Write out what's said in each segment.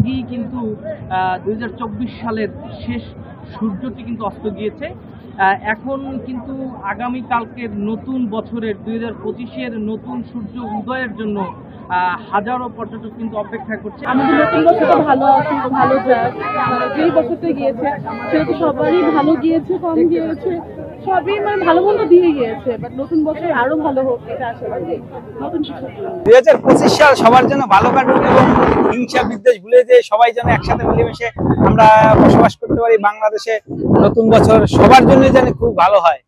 আগেই কিন্তু 2024 সালের শেষ সূর্যটি কিন্তু অস্ত গিয়েছে। এখন কিন্তু আগামীকালকের নতুন বছরের 2025-এর নতুন সূর্য উদয়ের জন্য হাজারো পর্যটক কিন্তু অপেক্ষা করছে। আমাদের নতুন বছরটা ভালো আসুক, ভালো যাক। যেই বছরটা গিয়েছে সেটা তো সবারই ভালো গিয়েছে, কম গিয়েছে, সবই মানে ভালো মন্দ দিয়ে গিয়েছে। বাট নতুন বছর আরো ভালো হোক, এটা আশা করি। নতুন কিছু 2025 সাল সবার জন্য ভালো কাটুক এবং হিংসা বিদ্বেষ ভুলে যে সবাই যেন একসাথে মিলেমিশে আমরা বসবাস করতে পারি বাংলাদেশে। নতুন বছর সবার জন্য যেন খুব ভালো হয়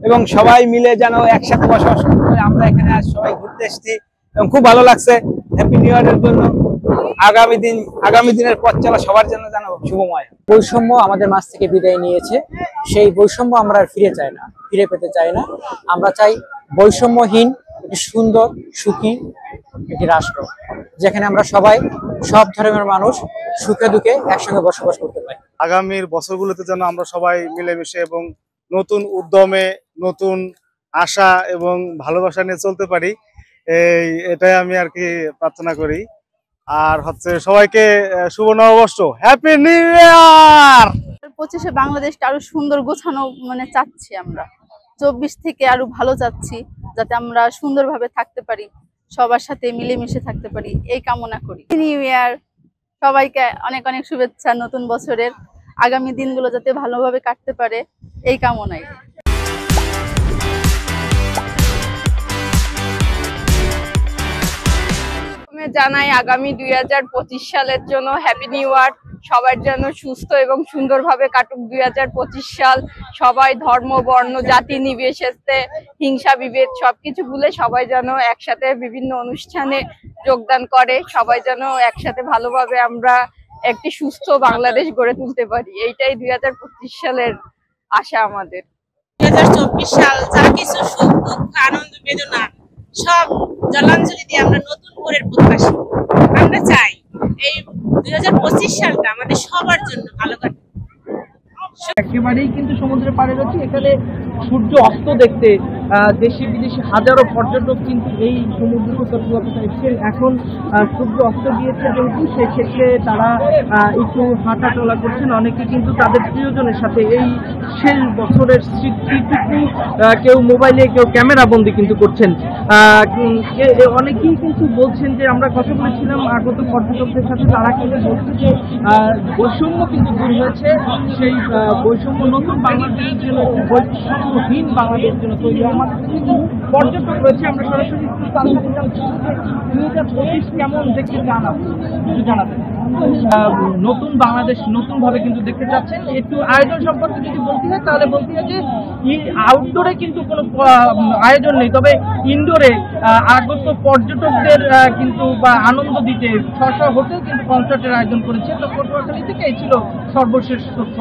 এবং সবাই মিলে যেন একসাথে বসবাস করতে পারি। আমরা এখানে আজ সবাই ঘুরতে এসেছি এবং খুব ভালো লাগছে। হ্যাপি নিউ ইয়ারের জন্য আগামী দিনের পথ চলা সবার জন্য যেন শুভময়। বৈষম্য আমাদের মাঝ থেকে বিদায় নিয়েছে, সেই বৈষম্য আমরা আর ফিরে পেতে চাই না। আমরা চাই বৈষম্যহীন একটি সুন্দর সুখী একটি রাষ্ট্র, যেখানে আমরা সবাই সব ধর্মের মানুষ সুখে দুঃখে একসঙ্গে বসবাস করতে পারি। আগামীর বছরগুলোতে যেন আমরা সবাই মিলেমিশে এবং নতুন উদ্যমে, নতুন আশা এবং ভালোবাসা নিয়ে চলতে পারি, এটাই আমি আর কি প্রার্থনা করি। আর হচ্ছে সবাইকে শুভ নববর্ষ, হ্যাপি নিউ ইয়ার। 25-এ বাংলাদেশটা আরো সুন্দর গোছানো মানে চাচ্ছি আমরা। 24 থেকে আরো ভালো চাচ্ছি, যাতে আমরা সুন্দরভাবে থাকতে পারি, সবার সাথে মিলেমিশে থাকতে পারি, এই কামনা করি। নিউ ইয়ার, সবাইকে অনেক অনেক শুভেচ্ছা নতুন বছরের। আগামী দিনগুলো যাতে ভালোভাবে কাটতে পারে, এই কামনাই। জানাই আগামী 2025 সালের জন্য হ্যাপি নিউ ইয়ার। সবার জন্য সুস্থ এবং সুন্দরভাবে কাটুক 2025 সাল। সবাই ধর্ম বর্ণ জাতি নির্বিশেষে হিংসা বিভেদ সবকিছু ভুলে সবাই যেন একসাথে বিভিন্ন অনুষ্ঠানে যোগদান করে, সবাই যেন একসাথে ভালোভাবে আমরা একটি সুস্থ বাংলাদেশ গড়ে তুলতে পারি, এইটাই 2025 সালের আশা আমাদের। 2024 সাল যা কিছু সুখ দুঃখ আনন্দ বেদনা সব জলাঞ্জলি দিয়ে আমরা নতুন ভোরের প্রত্যাশী। আমরা চাই এই 2025 সালটা আমাদের সবার জন্য ভালো কাটুক। একেবারেই কিন্তু সমুদ্রের পাড়ে রয়েছে, এখানে সূর্য অস্ত দেখতে দেশি বিদেশি হাজারো পর্যটক কিন্তু এই সমুদ্র সৈকতগুলোতে এসেছেন। এখন সূর্য অস্ত গিয়েছে যেহেতু, সেক্ষেত্রে তারা একটু হাঁটা চলা করছেন। অনেকে কিন্তু তাদের প্রিয়জনের সাথে এই শেষ বছরের স্মৃতিটুকু কেউ মোবাইলে, কেউ ক্যামেরা বন্দি কিন্তু করছেন। অনেকেই কিন্তু বলছেন যে আমরা কথা বলেছিলাম আগত পর্যটকদের সাথে, তারা কিন্তু বলছে যে বৈষম্য কিন্তু দূর হয়েছে, সেই বৈষম্য নতুন বাংলাদেশের জন্য, বৈষম্যহীন বাংলাদেশের জন্য তৈরি। আমাদের কিন্তু পর্যটক রয়েছে, আমরা সরাসরি 2025 কেমন দেখতে জানাবেন। নতুন বাংলাদেশ নতুন ভাবে কিন্তু দেখতে চাচ্ছেন। একটু আয়োজন সম্পর্কে যদি বলতে হয় তাহলে বলতে হয় যে আউটডোরে কিন্তু কোনো আয়োজন নেই, তবে ইনডোরে আগত পর্যটকদের কিন্তু বা আনন্দ দিতে স্ব হোটেল কিন্তু কনসার্টের আয়োজন করেছে। তো পটুয়াখালী থেকে এই ছিল সর্বশেষ তথ্য।